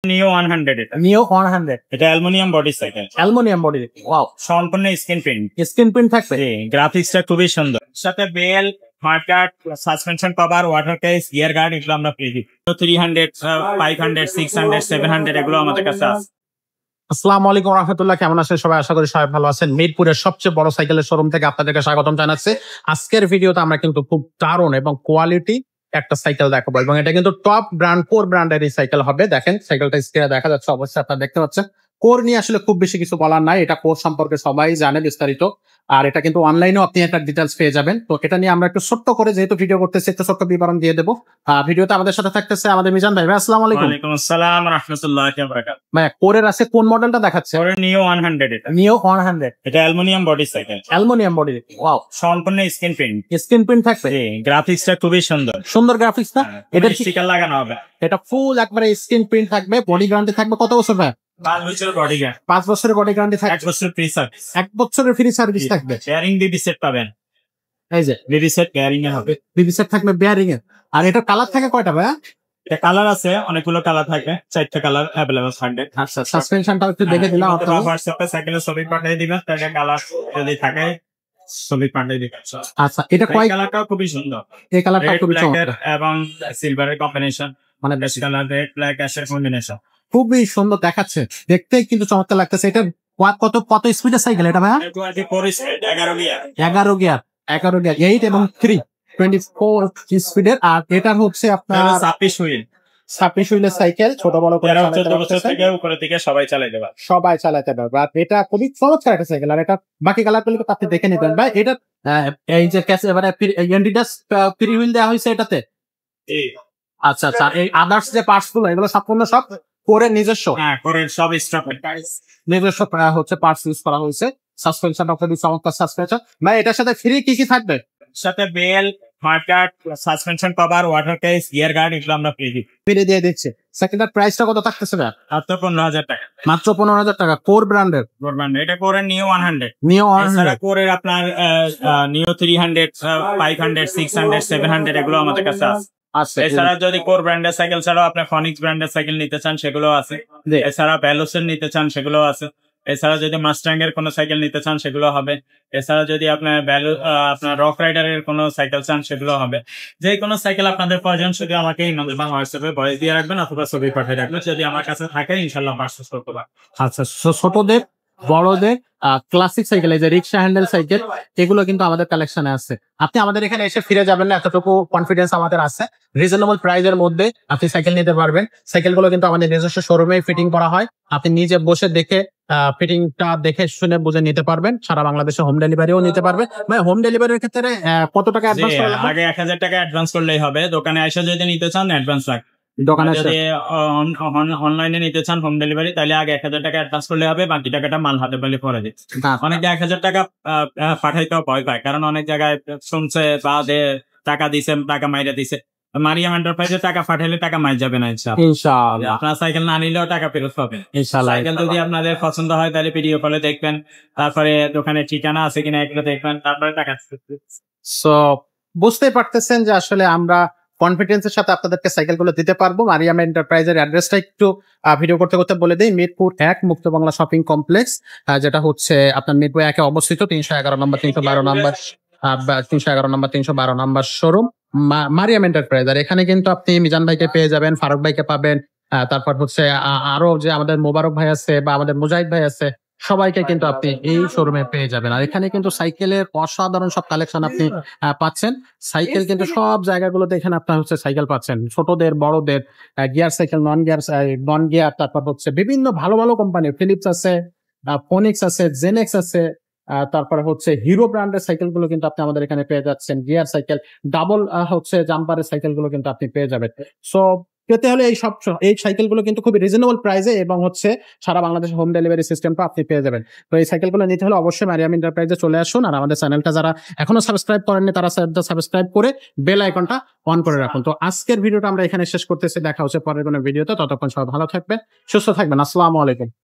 নিও 100 এটা নিও 100 এটা aluminium body cycle aluminium body. Wow, সম্পূর্ণ স্ক্রিন প্রিন্ট থাকবে। জি, গ্রাফিক্সটা খুবই সুন্দর। সাথে bell, smart card, suspension cover, water case, gear guard এগুলো আমরা পেয়ে দিই। 300, 500, 600, 700 এগুলো আমাদের কাছে আছে। আসসালামু আলাইকুম রাহমাতুল্লাহ, কেমন আছেন সবাই? আশা করি সবাই ভালো আছেন। মিরপুরের সবচেয়ে বড় সাইকেলের শোরুম থেকে আপনাদেরকে স্বাগতম জানাচ্ছি। আজকের ভিডিওতে আমরা কিন্তু খুব দারুণ এবং কোয়ালিটি একটা সাইকেল দেখাবো এবং এটা কিন্তু টপ ব্র্যান্ড কোর ব্র্যান্ডের এই সাইকেল হবে। দেখেন সাইকেলটা স্ক্রিনে দেখা যাচ্ছে, অবশ্যই আপনারা দেখতে পাচ্ছেন। কোর নিয়ে আসলে খুব বেশি কিছু বলার নাই, এটা কোর সম্পর্কে সবাই জানে বিস্তারিত। আর এটা কিন্তু অনলাইনেও আপনি একটা ডিটেলস পেয়ে যাবেন। তো এটা নিয়ে আমরা একটু ছোট্ট করে, যেহেতু ভিডিও করতেছি, একটু ছোট্ট বিবরণ দিয়ে দেবো। ভিডিওতে আমাদের সাথে থাকতেছে আমাদের মিজান ভাই। আসসালামু আলাইকুম। ওয়ালাইকুম আসসালাম রাহমাতুল্লাহি ওয়া বারাকাতুহু। ভাই কোরের আছে কোন মডেলটা দেখাচ্ছে? নিও 100 এটা নিও 100 এটা aluminium body cycle, aluminium body. Wow, সম্পূর্ণ স্ক্রিন প্রিন্ট থাকবে। জি, গ্রাফিক্সটা খুবই সুন্দর গ্রাফিক্স না? এটা স্টিকার লাগানো হবে। এটা ফুল একবারে স্ক্রিন প্রিন্ট থাকবে। বডি গ্যারান্টি থাকবে কত বছর ভাই? 5 বছরের বডি গ্যারান্টি। 5 বছরের বডি গ্যারান্টি থাকবে। 1 বছর ফ্রি সার্ভিস। 1 বছরের ফ্রি সার্ভিস থাকবে। বেয়ারিং বিবি সেট পাবেন। এই যে বিবি সেট বেয়ারিং এ হবে। বিবি সেট থাকবে বেয়ারিং এর। আর এটা কালার থাকে কয়টা ভাই? এটা কালার আছে, অনেকগুলো কালার থাকে, 4টা কালার अवेलेबल থাকবে। আচ্ছা, সাসপেনশনটা একটু দেখে দিলাম আপনারা। হোয়াটসঅ্যাপে সাইকেলের ছবি পাঠিয়ে দিবেন, তাহলে কালার যদি থাকে ছবি পাঠিয়ে দিবেন। আচ্ছা, এটা কয় কালারটা খুবই সুন্দর। এই কালারটা খুবই চমৎকার এবং সিলভারের কম্বিনেশন, মানে বেশ কালার রেড ব্ল্যাক অ্যাশের কম্বিনেশন খুবই সুন্দর দেখাচ্ছে, দেখতেই কিন্তু চমৎকার লাগতেছে। এটা কত স্পিডের সাইকেল এটা ভাই? 11 গিয়ার 11 গিয়ার 8 এবং 3 24 স্পিডের। আর এটা হচ্ছে আপনার 26 হুইল 26 হুইলের সাইকেল, ছোট বড় করে 14 বছর থেকে উপরে থেকে সবাই চালাতে পারে। সবাই চালাতে পারবে। আর এটা খুবই চমৎকার একটা সাইকেল। আর এটা বাকি কালার গুলো আপনি দেখে নিতেন ভাই। এটা এই যে এবারে এন্ডিডাস ফ্রি হুইল দেওয়া হয়েছে এটাতে। আচ্ছা আচ্ছা, এই আদার্স যে পার্টস গুলো এগুলো সম্পূর্ণ সব করে নিজস্ব, করে সব স্টক নিজস্ব হচ্ছে পার্টস ইউজ করা হয়েছে। সাসপেনশন খুবই চমৎকার সাসপেনশন ভাই। এটার সাথে ফ্রি কি কি থাকবে? সাথে bell, smart card, suspension cover, water case, gear guard এগুলো আমরা পেয়ে দিই। ফ্রি দিয়ে দিচ্ছে। সেকেন্ডার প্রাইসটা কত থাকতেছে ভাই? মাত্র 15,000 টাকা। মাত্র 15,000 টাকা। কোর ব্র্যান্ডের। এটা করে নিও 100। নিও 100 করে আপনার নিও 300, 500, 600, 700 এগুলো আমাদের কাছে আছে। আচ্ছা, এছাড়া যদি কোর ব্র্যান্ডের সাইকেল ছাড়াও আপনি ফনিক্স ব্র্যান্ডের সাইকেল নিতে চান সেগুলো আছে। এছাড়া ভ্যালোসের নিতে চান সেগুলো আছে। এছাড়া যদি মাস্টাং এর কোনো সাইকেল নিতে চান সেগুলো হবে। এছাড়া যদি আপনার আপনার রক রাইডারের কোনো সাইকেল চান সেগুলো হবে। যে কোনো সাইকেল আপনাদের প্রয়োজন শুধু আমাকে হোয়াটসঅ্যাপে ভয়েস দিয়ে রাখবেন অথবা ছবি পাঠিয়ে রাখবেন, যদি আমার কাছে থাকে ইনশাল্লাহ পারচেজ করতে পারবেন। আচ্ছা, ছোটদের বড়দের ক্লাসিক সাইকেল, এই যে রিক্সা হ্যান্ডেল সাইকেল, এগুলো কিন্তু আমাদের কালেকশনে আছে। আপনি আমাদের এখানে এসে ফিরে যাবেন না, এতটুকু কনফিডেন্স আমাদের আছে। রিজনেবল প্রাইসের মধ্যে আপনি সাইকেল নিতে পারবেন। সাইকেল গুলো কিন্তু আমাদের নিজস্ব শোরুমে ফিটিং করা হয়। আপনি নিজে বসে দেখে ফিটিংটা দেখে শুনে বুঝে নিতে পারবেন। সারা বাংলাদেশে হোম ডেলিভারিও নিতে পারবে। ভাই হোম ডেলিভারির ক্ষেত্রে কত টাকা অ্যাডভান্স করা লাগবে? আগে 1000 টাকা অ্যাডভান্স করলেই হবে। দোকানে এসে যদি নিতে চান অ্যাডভান্স লাগবে। দোকানে যদি অনলাইনে নিতে চান হোম ডেলিভারি, তাহলে আগে 1000 টাকা অ্যাডভান্স করলে হবে, বাকি টাকাটা মাল হাতে পেলে পরে দিচ্ছে। অনেকে 1000 টাকা পাঠাইতেও ভয় পায়, কারণ অনেক জায়গায় শুনছে বা টাকা দিছে, টাকা মাইরা দিছে। মারিয়াম এন্টারপ্রাইজে টাকা পাঠাইলে টাকা মাইর যাবে না ইনশাআল্লাহ। আপনার সাইকেল না নিলেও টাকা ফেরত পাবেন ইনশাআল্লাহ। সাইকেল যদি আপনাদের পছন্দ হয় তাহলে ভিডিও কলে দেখবেন, তারপরে দোকানের ঠিকানা আছে কিনা এগুলো দেখবেন, তারপরে টাকা। সো বুঝতেই পারতেছেন যে আসলে আমরা কনফিডেন্সের সাথে আপনাদেরকে সাইকেল গুলো দিতে পারবো। মারিয়াম এন্টারপ্রাইজের অ্যাড্রেসটা একটু ভিডিও করতে করতে বলে দিই। মিরপুর 1 মুক্ত বাংলা শপিং কমপ্লেক্স, যেটা হচ্ছে আপনার মিরপুর 1-এ অবস্থিত। 311 নম্বর 312 নম্বর 312 নম্বর শোরুম মারিয়াম এন্টারপ্রাইজ। আর এখানে কিন্তু আপনি মিজান ভাইকে পেয়ে যাবেন, ফারুক ভাইকে পাবেন, তারপর হচ্ছে আরো যে আমাদের মোবারক ভাই আছে বা আমাদের মুজাহিদ ভাই আছে, সবাইকে কিন্তু আপনি এই শোরুমে পেয়ে যাবেন। আর এখানে কিন্তু সাইকেলের অসাধারণ সব কালেকশন আপনি পাচ্ছেন। সাইকেল কিন্তু সব জায়গাগুলোতে এখানে আপনার হচ্ছে সাইকেল পাচ্ছেন, ছোটদের বড়দের, গিয়ার সাইকেল, নন গিয়ার, তারপর হচ্ছে বিভিন্ন ভালো ভালো কোম্পানি, ফিলিপস আছে, ফোনিক্স আছে, জেনেক্স আছে, তারপরে হচ্ছে হিরো ব্র্যান্ডের সাইকেল গুলো কিন্তু আপনি আমাদের এখানে পেয়ে যাচ্ছেন। গিয়ার সাইকেল, ডাবল হচ্ছে জাম্পারের সাইকেল গুলো কিন্তু আপনি পেয়ে যাবেন। সো পেতে হলে এই সাইকেল গুলো কিন্তু খুবই রিজনেবল প্রাইসে এবং হচ্ছে সারা বাংলাদেশে হোম ডেলিভারি সিস্টেমটা আপনি পেয়ে যাবেন। তো এই সাইকেল গুলো নিতে হলে অবশ্যই মারিয়াম এন্টারপ্রাইজে চলে আসুন। আর আমাদের চ্যানেলটা যারা এখনো সাবস্ক্রাইব করেননি তারা সাবস্ক্রাইব করে বেল আইকনটা অন করে রাখুন। তো আজকের ভিডিওটা আমরা এখানে শেষ করতেছি। দেখা হচ্ছে পরের কোনো ভিডিওতে। ততক্ষণ সবাই ভালো থাকবেন, সুস্থ থাকবেন। আসসালামু আলাইকুম।